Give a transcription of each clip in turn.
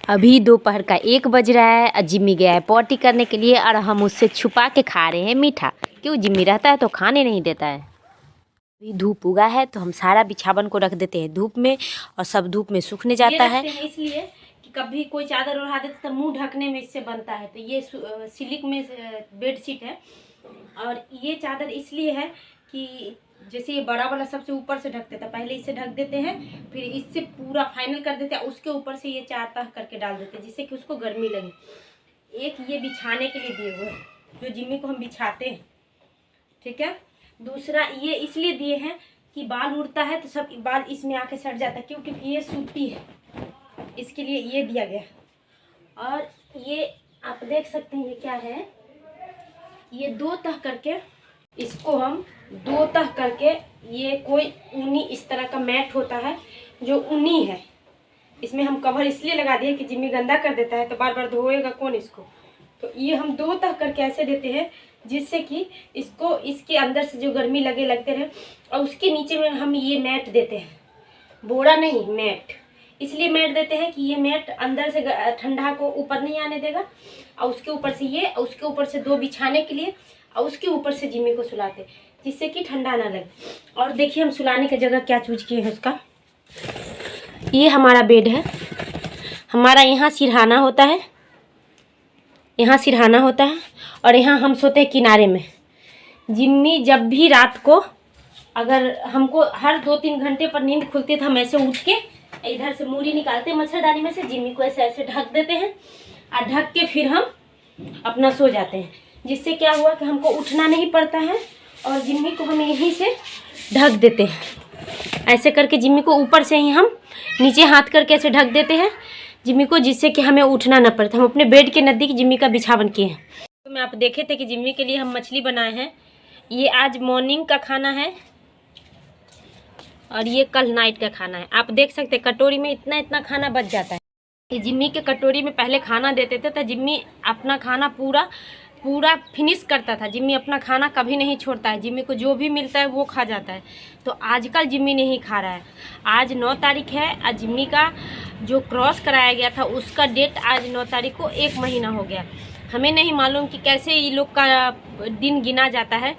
अभी दोपहर का 1 बज रहा है और जिम्मी गया है पॉटी करने के लिए और हम उससे छुपा के खा रहे हैं मीठा। क्यों, जिम्मी रहता है तो खाने नहीं देता है। अभी धूप उगा है तो हम सारा बिछावन को रख देते हैं धूप में और सब धूप में सूखने जाता है। इसलिए कि कभी कोई चादर ओढ़ा देता तो मुंह ढकने में इससे बनता है। तो ये सिल्क में बेडशीट है और ये चादर इसलिए है कि जैसे ये बड़ा वाला सबसे ऊपर से ढक देता है, पहले इसे ढक देते हैं, फिर इससे पूरा फाइनल कर देते हैं, उसके ऊपर से ये 4 तह करके डाल देते हैं जिससे कि उसको गर्मी लगे। एक ये बिछाने के लिए दिए हुए हैं जो जिम्मी को हम बिछाते हैं, ठीक है। दूसरा ये इसलिए दिए हैं कि बाल उड़ता है तो सब बाल इसमें आके सट जाता है, क्योंकि ये सूती है, इसके लिए ये दिया गया। और ये आप देख सकते हैं ये क्या है, ये 2 तह करके इसको हम 2 तह करके, ये कोई ऊनी इस तरह का मैट होता है जो ऊनी है, इसमें हम कवर इसलिए लगा दिए कि जिम्मी गंदा कर देता है तो बार बार धोएगा कौन इसको। तो ये हम 2 तह करके ऐसे देते हैं जिससे कि इसको इसके अंदर से जो गर्मी लगते रहे। और उसके नीचे में हम ये मैट देते हैं, बोरा नहीं मैट, इसलिए मैट देते हैं कि ये मैट अंदर से ठंडा को ऊपर नहीं आने देगा। और उसके ऊपर से ये, और उसके ऊपर से 2 बिछाने के लिए, और उसके ऊपर से जिम्मी को सुलाते जिससे कि ठंडा ना लगे। और देखिए हम सुलाने की जगह क्या चूज किए हैं उसका। ये हमारा बेड है, हमारा यहाँ सिरहाना होता है, यहाँ सिरहाना होता है और यहाँ हम सोते हैं किनारे में। जिम्मी जब भी रात को, अगर हमको हर 2-3 घंटे पर नींद खुलती है तो हम ऐसे उठ के इधर से मूरी निकालते हैं मच्छरदानी में से, जिम्मी को ऐसे ऐसे ढक देते हैं और ढक के फिर हम अपना सो जाते हैं। जिससे क्या हुआ कि हमको उठना नहीं पड़ता है और जिम्मी को हम यहीं से ढक देते हैं। ऐसे करके जिम्मी को ऊपर से ही हम नीचे हाथ करके ऐसे ढक देते हैं जिम्मी को, जिससे कि हमें उठना ना पड़ता। हम अपने बेड के नज़दीक जिम्मी का बिछावन किए हैं। तो मैं आप देखे थे कि जिम्मी के लिए हम मछली बनाए हैं। ये आज मॉर्निंग का खाना है और ये कल नाइट का खाना है। आप देख सकते हैं कटोरी में इतना इतना खाना बच जाता है। ये जिम्मी के कटोरी में पहले खाना देते थे तो जिम्मी अपना खाना पूरा फिनिश करता था। जिम्मी अपना खाना कभी नहीं छोड़ता है, जिम्मी को जो भी मिलता है वो खा जाता है। तो आजकल जिम्मी नहीं खा रहा है। आज 9 तारीख है और जिम्मी का जो क्रॉस कराया गया था उसका डेट आज 9 तारीख को 1 महीना हो गया। हमें नहीं मालूम कि कैसे ये लोग का दिन गिना जाता है,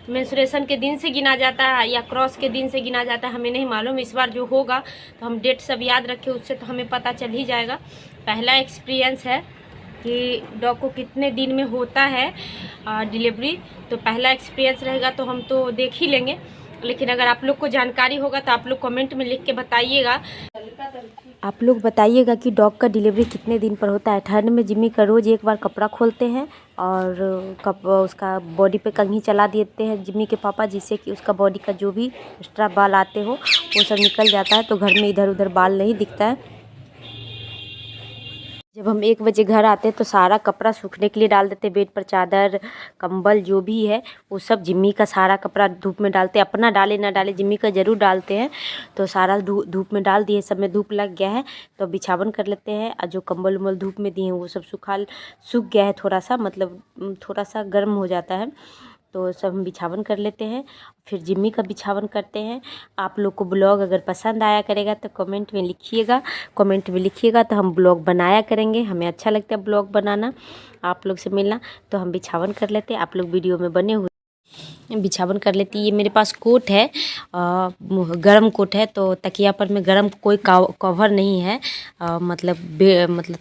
मेंस्ट्रुएशन के दिन से गिना जाता है या क्रॉस के दिन से गिना जाता है, हमें नहीं मालूम। इस बार जो होगा तो हम डेट सब याद रखें, उससे तो हमें पता चल ही जाएगा। पहला एक्सपीरियंस है कि डॉग को कितने दिन में होता है डिलीवरी, तो पहला एक्सपीरियंस रहेगा तो हम तो देख ही लेंगे। लेकिन अगर आप लोग को जानकारी होगा तो आप लोग कमेंट में लिख के बताइएगा। आप लोग बताइएगा कि डॉग का डिलीवरी कितने दिन पर होता है। ठंड में जिम्मी का रोज़ एक बार कपड़ा खोलते हैं और उसका बॉडी पे कंघी चला देते हैं जिम्मी के पापा, जिससे कि उसका बॉडी का जो भी एक्स्ट्रा बाल आते हो वो सब निकल जाता है, तो घर में इधर उधर बाल नहीं दिखता है। जब हम 1 बजे घर आते हैं तो सारा कपड़ा सूखने के लिए डाल देते हैं, बेड पर चादर कंबल जो भी है वो सब जिम्मी का सारा कपड़ा धूप में डालते हैं। अपना डाले ना डाले जिम्मी का ज़रूर डालते हैं। तो सारा धूप में डाल दिए, सब में धूप लग गया है तो बिछावन कर लेते हैं। और जो कंबल उम्बल धूप में दिए हैं वो सब सूख गया है, थोड़ा सा मतलब थोड़ा सा गर्म हो जाता है, तो सब हम बिछावन कर लेते हैं। फिर जिम्मी का बिछावन करते हैं। आप लोग को ब्लॉग अगर पसंद आया करेगा तो कमेंट में लिखिएगा, तो हम ब्लॉग बनाया करेंगे। हमें अच्छा लगता है ब्लॉग बनाना, आप लोग से मिलना। तो हम बिछावन कर लेते हैं, आप लोग वीडियो में बने हुए बिछावन कर लेती है। ये मेरे पास कोट है, गरम कोट है, तो तकिया पर में गरम कोई कवर नहीं है, मतलब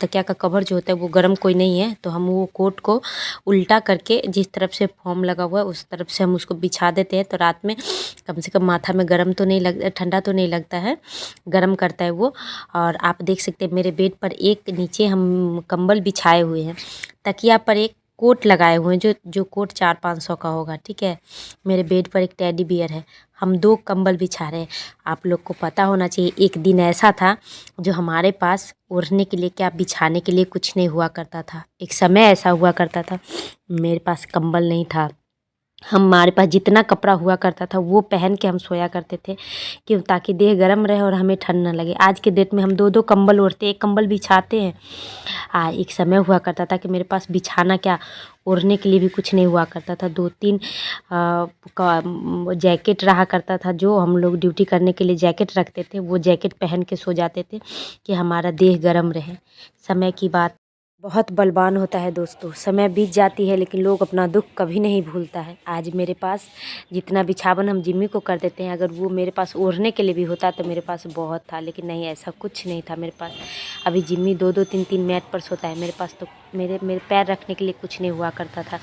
तकिया का कवर जो होता है वो गरम कोई नहीं है। तो हम वो कोट को उल्टा करके जिस तरफ से फॉर्म लगा हुआ है उस तरफ से हम उसको बिछा देते हैं। तो रात में कम से कम माथा में गरम तो नहीं लग ठंडा तो नहीं लगता है, गरम करता है वो। और आप देख सकते हैं मेरे बेड पर एक नीचे हम कंबल बिछाए हुए हैं, तकिया पर एक कोट लगाए हुए हैं, जो कोट 400-500 का होगा, ठीक है। मेरे बेड पर एक टेडी बियर है, हम 2 कंबल बिछा रहे हैं। आप लोग को पता होना चाहिए, एक दिन ऐसा था जो हमारे पास ओढ़ने के लिए क्या बिछाने के लिए कुछ नहीं हुआ करता था। एक समय ऐसा हुआ करता था मेरे पास कंबल नहीं था, हमारे पास जितना कपड़ा हुआ करता था वो पहन के हम सोया करते थे, क्यों, ताकि देह गर्म रहे और हमें ठंड ना लगे। आज के डेट में हम 2-2 कंबल ओढ़ते, एक कंबल बिछाते हैं। एक समय हुआ करता था कि मेरे पास बिछाना क्या, ओढ़ने के लिए भी कुछ नहीं हुआ करता था। 2-3 जैकेट रहा करता था, जो हम लोग ड्यूटी करने के लिए जैकेट रखते थे, वो जैकेट पहन के सो जाते थे कि हमारा देह गर्म रहे। समय की बात बहुत बलवान होता है दोस्तों। समय बीत जाती है लेकिन लोग अपना दुख कभी नहीं भूलता है। आज मेरे पास जितना बिछावन हम जिम्मी को कर देते हैं, अगर वो मेरे पास ओढ़ने के लिए भी होता तो मेरे पास बहुत था, लेकिन नहीं, ऐसा कुछ नहीं था मेरे पास। अभी जिम्मी 2-2 3-3 मैट पर सोता है, मेरे पास तो मेरे पैर रखने के लिए कुछ नहीं हुआ करता था।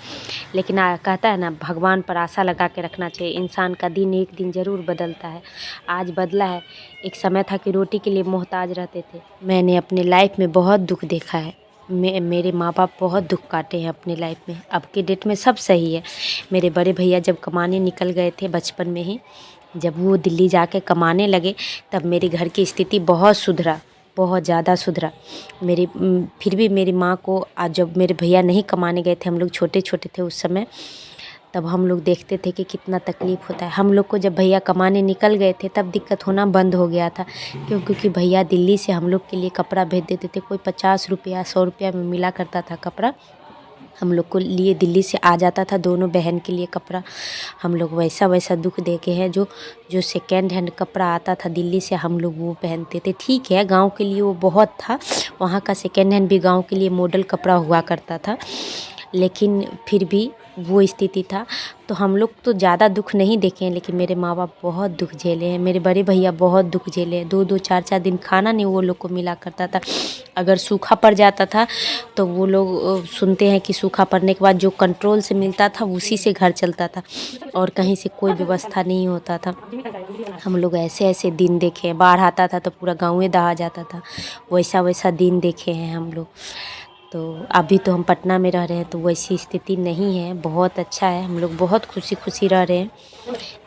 लेकिन कहता है ना, भगवान पर आशा लगा के रखना चाहिए। इंसान का दिन एक दिन ज़रूर बदलता है। आज बदला है। एक समय था कि रोटी के लिए मोहताज रहते थे। मैंने अपने लाइफ में बहुत दुख देखा है। मेरे माँ बाप बहुत दुख काटे हैं अपनी लाइफ में। अब के डेट में सब सही है। मेरे बड़े भैया जब कमाने निकल गए थे बचपन में ही, जब वो दिल्ली जाके कमाने लगे, तब मेरे घर की स्थिति बहुत सुधरा, बहुत ज़्यादा सुधरा। फिर भी मेरी माँ को, आज जब मेरे भैया नहीं कमाने गए थे, हम लोग छोटे छोटे थे उस समय, तब हम लोग देखते थे कि कितना तकलीफ़ होता है। हम लोग को जब भैया कमाने निकल गए थे तब दिक्कत होना बंद हो गया था, क्योंकि भैया दिल्ली से हम लोग के लिए कपड़ा भेज देते थे। कोई 50 रुपया 100 रुपया में मिला करता था कपड़ा, हम लोग को लिए दिल्ली से आ जाता था, दोनों बहन के लिए कपड़ा। हम लोग वैसा दुख देखे हैं। जो सेकेंड हैंड कपड़ा आता था दिल्ली से, हम लोग वो पहनते थे। ठीक है, गांव के लिए वो बहुत था, वहाँ का सेकेंड हैंड भी गांव के लिए मॉडल कपड़ा हुआ करता था, लेकिन फिर भी वो स्थिति था। तो हम लोग तो ज़्यादा दुख नहीं देखे हैं, लेकिन मेरे माँ बाप बहुत दुख झेले हैं। मेरे बड़े भैया बहुत दुख झेले हैं। 2-2 4-4 दिन खाना नहीं वो लोग को मिला करता था। अगर सूखा पड़ जाता था तो वो लोग सुनते हैं कि सूखा पड़ने के बाद जो कंट्रोल से मिलता था उसी से घर चलता था, और कहीं से कोई व्यवस्था नहीं होता था। हम लोग ऐसे ऐसे दिन देखे हैं। बाढ़ आता था तो पूरा गाँव दहा जाता था, वैसा दिन देखे हैं हम लोग। तो अभी तो हम पटना में रह रहे हैं तो वैसी स्थिति नहीं है, बहुत अच्छा है। हम लोग बहुत खुशी रह रहे हैं।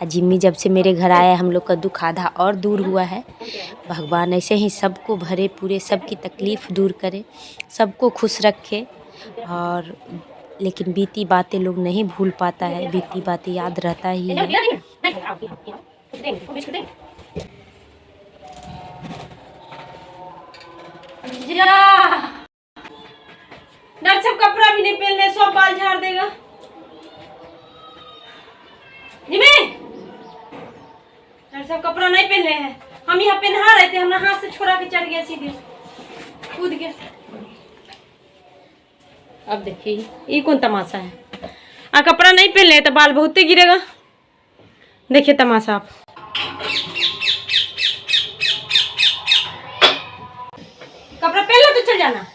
जिम्मी जब से मेरे घर आया, हम लोग का दुख आधा और दूर हुआ है। भगवान ऐसे ही सबको भरे पूरे, सबकी तकलीफ़ दूर करे, सबको खुश रखे। और लेकिन बीती बातें लोग नहीं भूल पाता है, बीती बातें याद रहता ही है। डर सब कपड़ा भी नहीं पहनने, सब बाल झाड़ देगा। डर सब कपड़ा नहीं पहनने हैं। हम यहाँ पहना रहे थे, हमरा हाथ से छोड़ा के चढ़ गया, सीधे कूद गया। अब देखिए ये कौन तमाशा है। कपड़ा नहीं पहन ले तो बाल बहुते गिरेगा। देखिए तमाशा आप। कपड़ा पहन लो तो चल जाना।